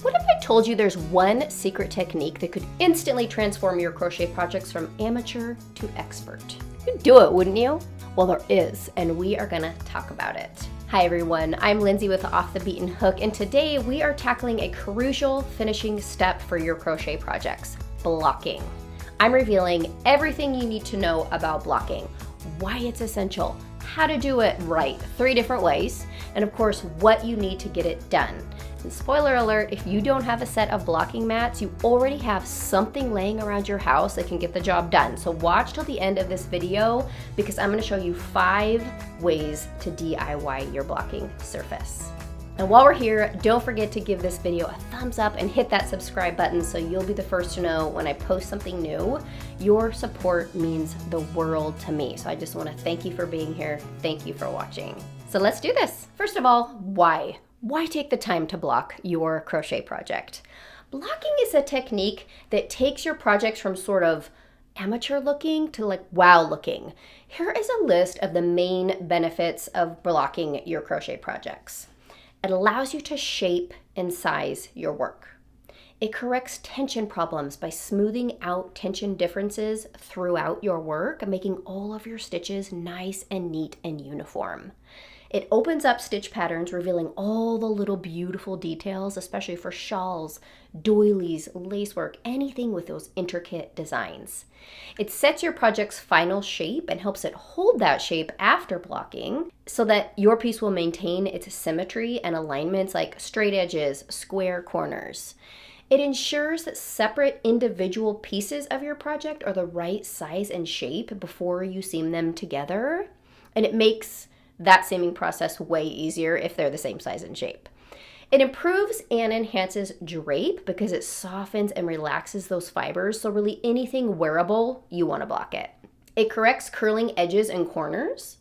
What if I told you there's one secret technique that could instantly transform your crochet projects from amateur to expert? You'd do it, wouldn't you? Well, there is, and we are gonna talk about it. Hi everyone, I'm Lindsay with Off the Beaten Hook, and today we are tackling a crucial finishing step for your crochet projects, blocking. I'm revealing everything you need to know about blocking, why it's essential, how to do it right, 3 different ways, and of course, what you need to get it done. And spoiler alert, if you don't have a set of blocking mats, you already have something laying around your house that can get the job done. So watch till the end of this video because I'm gonna show you 5 ways to DIY your blocking surface. And while we're here, don't forget to give this video a thumbs up and hit that subscribe button so you'll be the first to know when I post something new. Your support means the world to me. So I just wanna thank you for being here. Thank you for watching. So let's do this. First of all, why? Why take the time to block your crochet project? Blocking is a technique that takes your projects from sort of amateur looking to like wow looking. Here is a list of the main benefits of blocking your crochet projects. It allows you to shape and size your work. It corrects tension problems by smoothing out tension differences throughout your work and making all of your stitches nice and neat and uniform. It opens up stitch patterns, revealing all the little beautiful details, especially for shawls, doilies, lacework, anything with those intricate designs. It sets your project's final shape and helps it hold that shape after blocking so that your piece will maintain its symmetry and alignments like straight edges, square corners. It ensures that separate individual pieces of your project are the right size and shape before you seam them together, and it makes that seaming process way easier if they're the same size and shape. It improves and enhances drape because it softens and relaxes those fibers, so really anything wearable, you want to block it. It corrects curling edges and corners.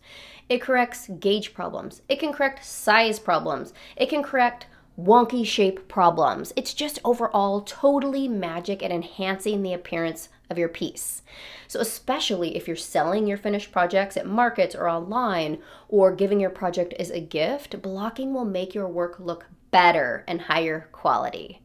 It corrects gauge problems. It can correct size problems. It can correct wonky shape problems. It's just overall totally magic at enhancing the appearance of your piece. So especially if you're selling your finished projects at markets or online or giving your project as a gift, blocking will make your work look better and higher quality.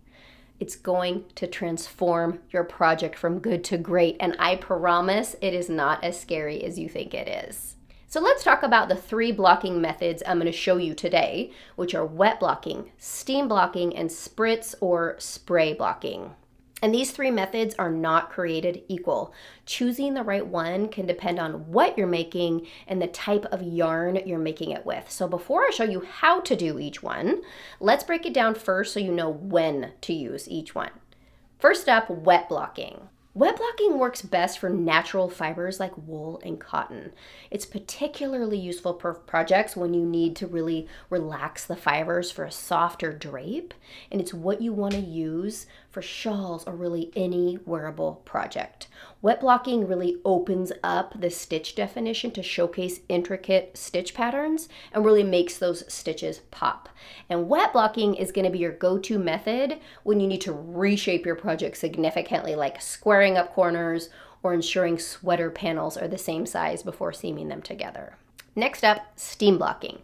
It's going to transform your project from good to great, and I promise it is not as scary as you think it is. So let's talk about the 3 blocking methods I'm going to show you today, which are wet blocking, steam blocking, and spritz or spray blocking. And these 3 methods are not created equal. Choosing the right one can depend on what you're making and the type of yarn you're making it with. So before I show you how to do each one, let's break it down first so you know when to use each one. First up, wet blocking. Wet blocking works best for natural fibers like wool and cotton. It's particularly useful for projects when you need to really relax the fibers for a softer drape, and it's what you want to use for shawls or really any wearable project. Wet blocking really opens up the stitch definition to showcase intricate stitch patterns and really makes those stitches pop. And wet blocking is going to be your go-to method when you need to reshape your project significantly, like squaring up corners or ensuring sweater panels are the same size before seaming them together. Next up, steam blocking.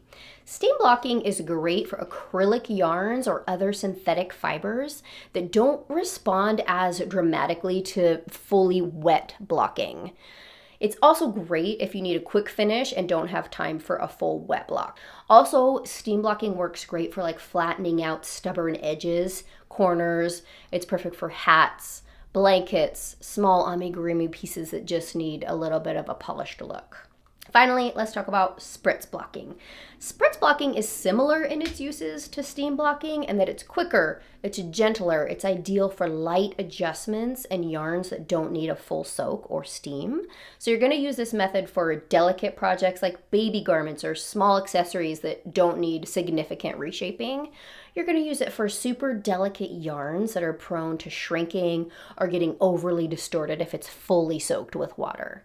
Steam blocking is great for acrylic yarns or other synthetic fibers that don't respond as dramatically to fully wet blocking. It's also great if you need a quick finish and don't have time for a full wet block. Also, steam blocking works great for like flattening out stubborn edges, corners. It's perfect for hats, blankets, small amigurumi pieces that just need a little bit of a polished look. Finally, let's talk about spritz blocking. Spritz blocking is similar in its uses to steam blocking in that it's quicker, it's gentler, it's ideal for light adjustments and yarns that don't need a full soak or steam. So you're going to use this method for delicate projects like baby garments or small accessories that don't need significant reshaping. You're going to use it for super delicate yarns that are prone to shrinking or getting overly distorted if it's fully soaked with water.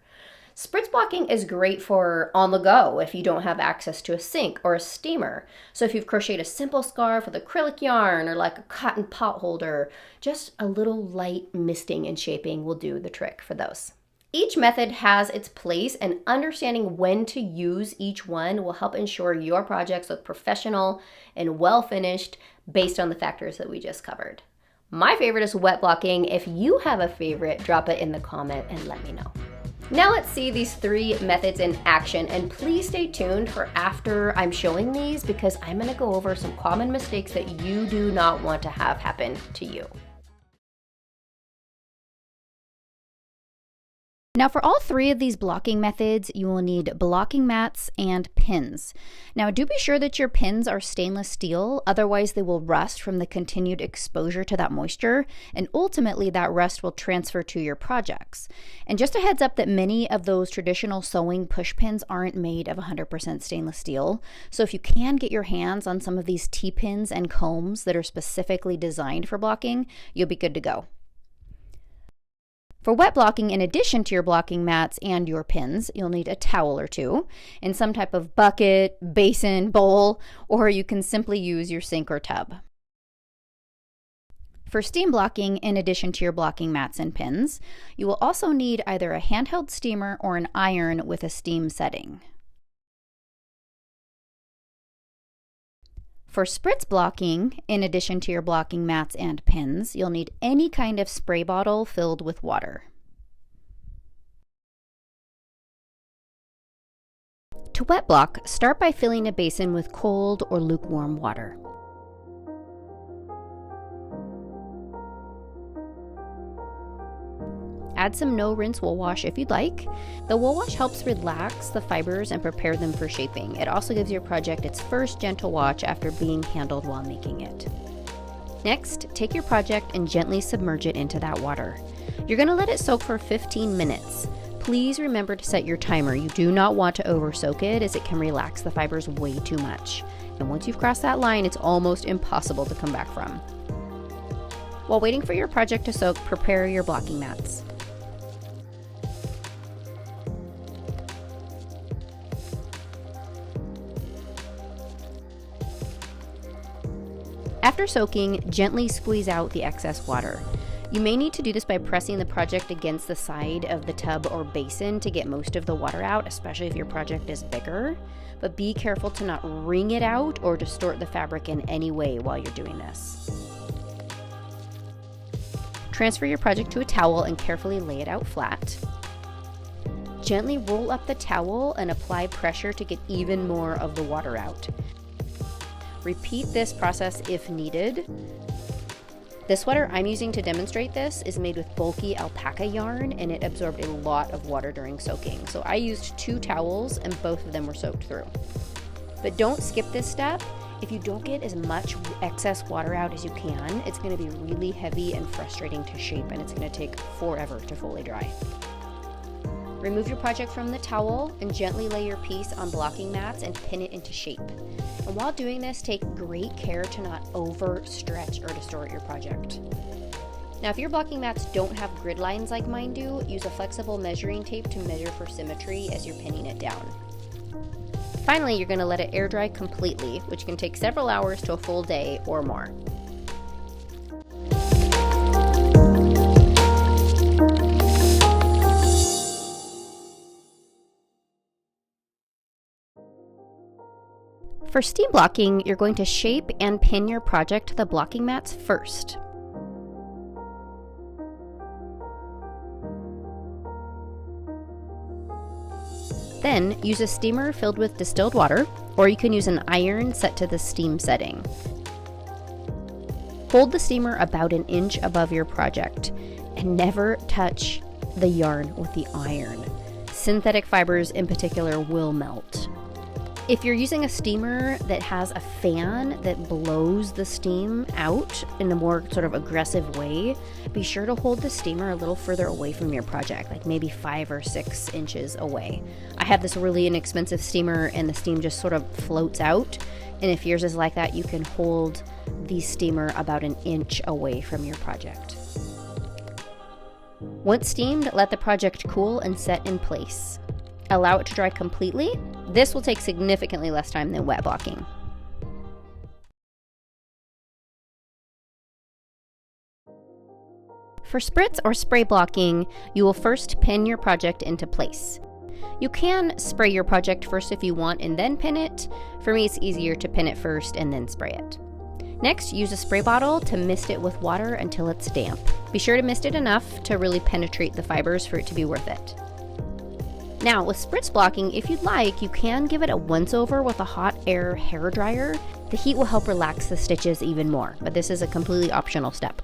Spritz blocking is great for on the go if you don't have access to a sink or a steamer. So if you've crocheted a simple scarf with acrylic yarn or like a cotton pot holder, just a little light misting and shaping will do the trick for those. Each method has its place, and understanding when to use each one will help ensure your projects look professional and well finished based on the factors that we just covered. My favorite is wet blocking. If you have a favorite, drop it in the comment and let me know. Now let's see these 3 methods in action, and please stay tuned for after I'm showing these, because I'm going to go over some common mistakes that you do not want to have happen to you. Now for all 3 of these blocking methods, you will need blocking mats and pins. Now do be sure that your pins are stainless steel, otherwise they will rust from the continued exposure to that moisture, and ultimately that rust will transfer to your projects. And just a heads up that many of those traditional sewing push pins aren't made of 100% stainless steel, so if you can get your hands on some of these T-pins and combs that are specifically designed for blocking, you'll be good to go. For wet blocking, in addition to your blocking mats and your pins, you'll need a towel or 2 in some type of bucket, basin, bowl, or you can simply use your sink or tub. For steam blocking, in addition to your blocking mats and pins, you will also need either a handheld steamer or an iron with a steam setting. For spritz blocking, in addition to your blocking mats and pins, you'll need any kind of spray bottle filled with water. To wet block, start by filling a basin with cold or lukewarm water. Add some no-rinse wool wash if you'd like. The wool wash helps relax the fibers and prepare them for shaping. It also gives your project its first gentle wash after being handled while making it. Next, take your project and gently submerge it into that water. You're going to let it soak for 15 minutes. Please remember to set your timer. You do not want to over-soak it, as it can relax the fibers way too much. And once you've crossed that line, it's almost impossible to come back from. While waiting for your project to soak, prepare your blocking mats. After soaking, gently squeeze out the excess water. You may need to do this by pressing the project against the side of the tub or basin to get most of the water out, especially if your project is bigger. But be careful to not wring it out or distort the fabric in any way while you're doing this. Transfer your project to a towel and carefully lay it out flat. Gently roll up the towel and apply pressure to get even more of the water out. Repeat this process if needed. The sweater I'm using to demonstrate this is made with bulky alpaca yarn, and it absorbed a lot of water during soaking. So I used 2 towels and both of them were soaked through. But don't skip this step. If you don't get as much excess water out as you can, it's going to be really heavy and frustrating to shape, and it's going to take forever to fully dry. Remove your project from the towel and gently lay your piece on blocking mats and pin it into shape. And while doing this, take great care to not overstretch or distort your project. Now, if your blocking mats don't have grid lines like mine do, use a flexible measuring tape to measure for symmetry as you're pinning it down. Finally, you're going to let it air dry completely, which can take several hours to a full day or more. For steam blocking, you're going to shape and pin your project to the blocking mats first. Then, use a steamer filled with distilled water, or you can use an iron set to the steam setting. Hold the steamer about an inch above your project, and never touch the yarn with the iron. Synthetic fibers in particular will melt. If you're using a steamer that has a fan that blows the steam out in a more sort of aggressive way, be sure to hold the steamer a little further away from your project, like maybe 5 or 6 inches away. I have this really inexpensive steamer and the steam just sort of floats out. And if yours is like that, you can hold the steamer about an inch away from your project. Once steamed, let the project cool and set in place. Allow it to dry completely. This will take significantly less time than wet blocking. For spritz or spray blocking, you will first pin your project into place. You can spray your project first if you want and then pin it. For me, it's easier to pin it first and then spray it. Next, use a spray bottle to mist it with water until it's damp. Be sure to mist it enough to really penetrate the fibers for it to be worth it. Now, with spritz blocking, if you'd like, you can give it a once-over with a hot air hair dryer. The heat will help relax the stitches even more, but this is a completely optional step.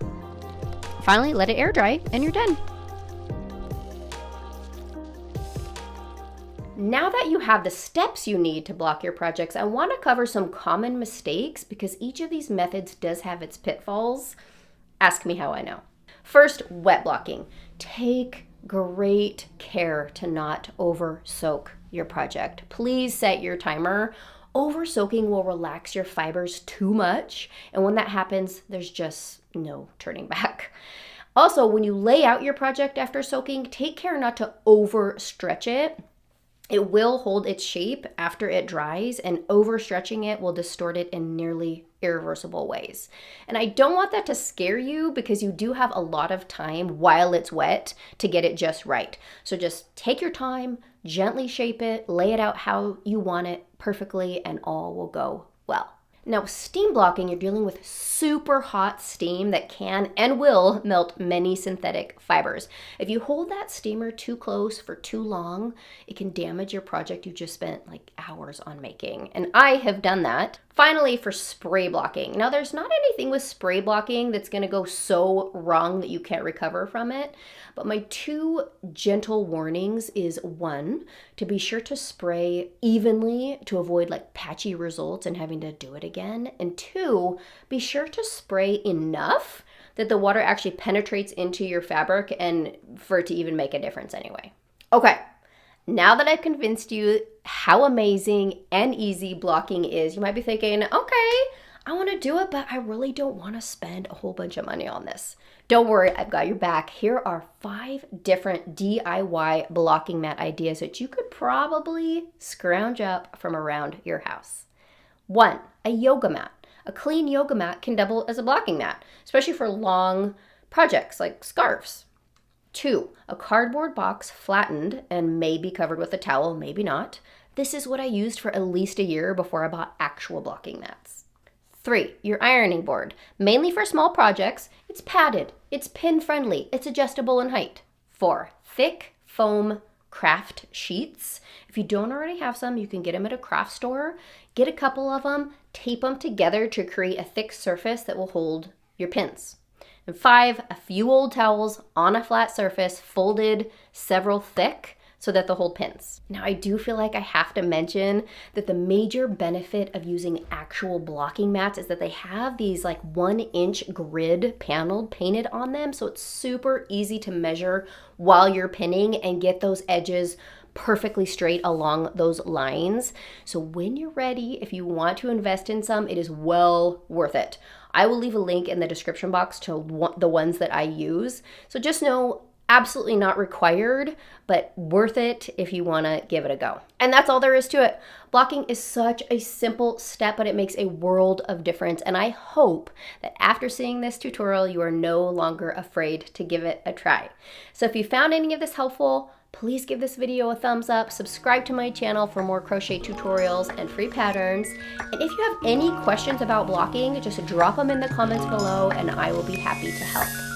Finally, let it air dry and you're done. Now that you have the steps you need to block your projects, I want to cover some common mistakes because each of these methods does have its pitfalls. Ask me how I know. First, wet blocking. Take great care to not over soak your project. Please set your timer. Over soaking will relax your fibers too much, and when that happens, there's just no turning back. Also, when you lay out your project after soaking, take care not to overstretch it. It will hold its shape after it dries, and overstretching it will distort it in nearly irreversible ways. And I don't want that to scare you because you do have a lot of time while it's wet to get it just right. So just take your time, gently shape it, lay it out how you want it perfectly, and all will go well. Now, with steam blocking, you're dealing with super hot steam that can and will melt many synthetic fibers. If you hold that steamer too close for too long, it can damage your project you just spent like hours on making. And I have done that. Finally, for spray blocking. Now, there's not anything with spray blocking that's going to go so wrong that you can't recover from it. But my two gentle warnings is one, to be sure to spray evenly to avoid like patchy results and having to do it again. And two, be sure to spray enough that the water actually penetrates into your fabric and for it to even make a difference anyway. Okay. Now that I've convinced you how amazing and easy blocking is, you might be thinking, okay, I want to do it, but I really don't want to spend a whole bunch of money on this. Don't worry, I've got your back. Here are 5 different DIY blocking mat ideas that you could probably scrounge up from around your house. 1, a yoga mat. A clean yoga mat can double as a blocking mat, especially for long projects like scarves. 2, a cardboard box flattened and maybe covered with a towel, maybe not. This is what I used for at least a year before I bought actual blocking mats. 3, your ironing board. Mainly for small projects, it's padded, it's pin friendly, it's adjustable in height. 4, thick foam craft sheets. If you don't already have some, you can get them at a craft store. Get a couple of them, tape them together to create a thick surface that will hold your pins. And 5, a few old towels on a flat surface, folded several thick so that they'll hold pins. Now, I do feel like I have to mention that the major benefit of using actual blocking mats is that they have these like 1-inch grid paneled painted on them. So it's super easy to measure while you're pinning and get those edges perfectly straight along those lines. So when you're ready, if you want to invest in some, it is well worth it. I will leave a link in the description box to the ones that I use. So just know, absolutely not required, but worth it if you want to give it a go. And that's all there is to it. Blocking is such a simple step, but it makes a world of difference. And I hope that after seeing this tutorial, you are no longer afraid to give it a try. So if you found any of this helpful, please give this video a thumbs up, subscribe to my channel for more crochet tutorials and free patterns. And if you have any questions about blocking, just drop them in the comments below and I will be happy to help.